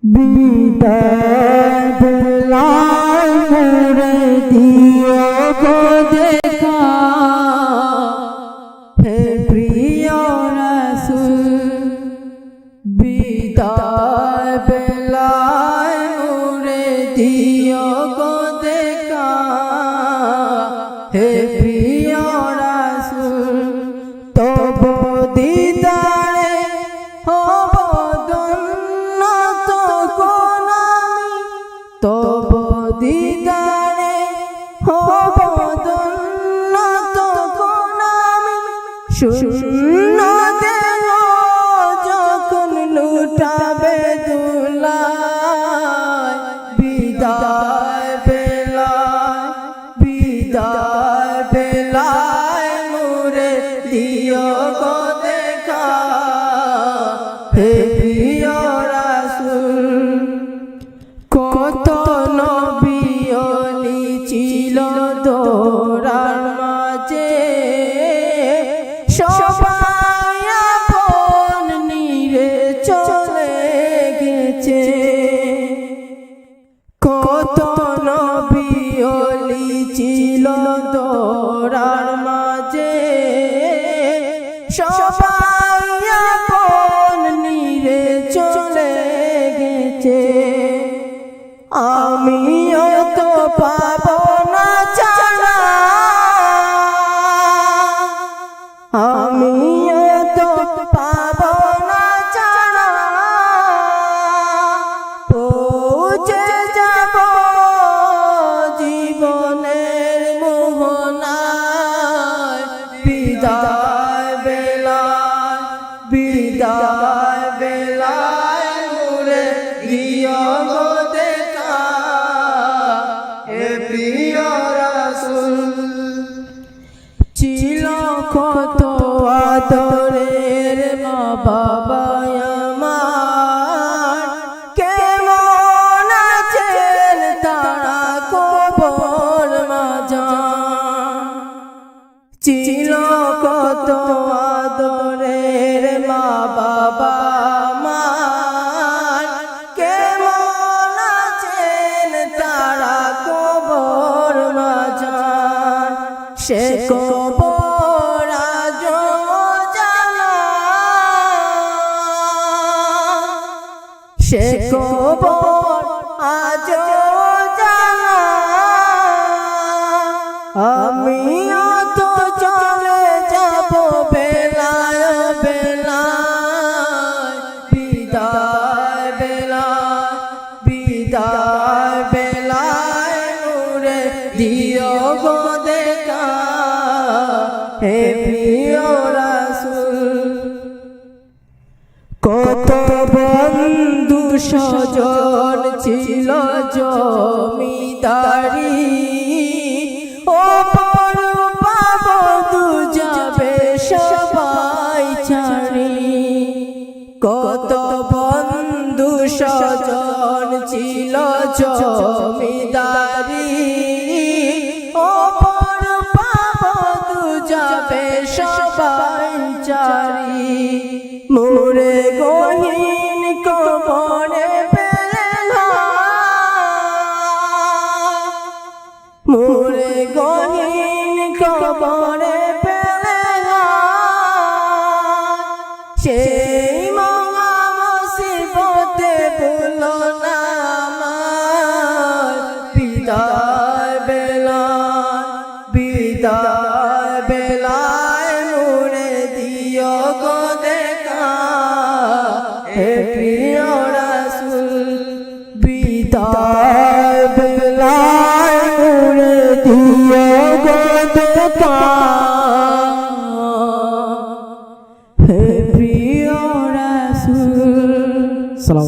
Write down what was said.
বিদায় বেলায় মোরে দিও গো দেখা, হে প্রিয় রাসূল। বিদায় বেলায় মোরে দিও গো দেখা, হে প্রিয় রাসূল। তব দিদারে হব ধন্য তখন আমি, তব দিদারে হব ধন্য তখন আমি। শূন্য দেহ যখন লুটাবে দুলায়, বিদায় বেলায়, বিদায় বেলায় মোরে দিও গো দেখা, হে প্রিয় রাসূল। কত নবী ওলি ছিল দোরার মাঝে, সবাই আপন নিরে চলে গেছে। কত নবী ওলি ছিল দোরার মাঝে, সবাই আপন নিরে চলে গেছে। আমিও তো পাবো না ছাড়া, আমিও তো পাবো না ছাড়া, পৌঁছে যাব জীবনের মোহনায়। বিদায় বেলায়, বিদায় বেলায় মোরে দিও গো দেখা, হে প্রিয় রাসূল। ছিল কত আদরের মা বাবা আমার, কেমন আছেন তারা কবর মাঝান। ছিল কত আদরের মা বাবা আমার, কেমন আছেন তারা কবর মাঝান। সে কবর আজও জানা, সে কবর আজও জানা। আমিও তো চলে যাব বেলায় বেলায়, বিদায় বেলায়, বিদায় বেলায় মোরে দিও গো দেখা, হে প্রিয় রাসূল। কত বন্ধু স্বজন ছিল জমিদারি, ও পর পাবো দু যাবে সবাই ছাড়ি। কত বন্ধু স্বজন ছিল জমিদারি, ও পর পাবো দু যাবে সবাই ছাড়ি। মোরে গহীন কবরে মোরে গহীন কবরে পেলে, সেই মহা মুসিবতে ভুলো না আমার। বিদায় বেলায়, বিদায় বেলায় মোরে দিও গো দেখা, হে প্রিয় রাসূল। বিদায় বেলায় মোরে দিও গো দেখা, হে প্রিয় রাসূল। সালাম।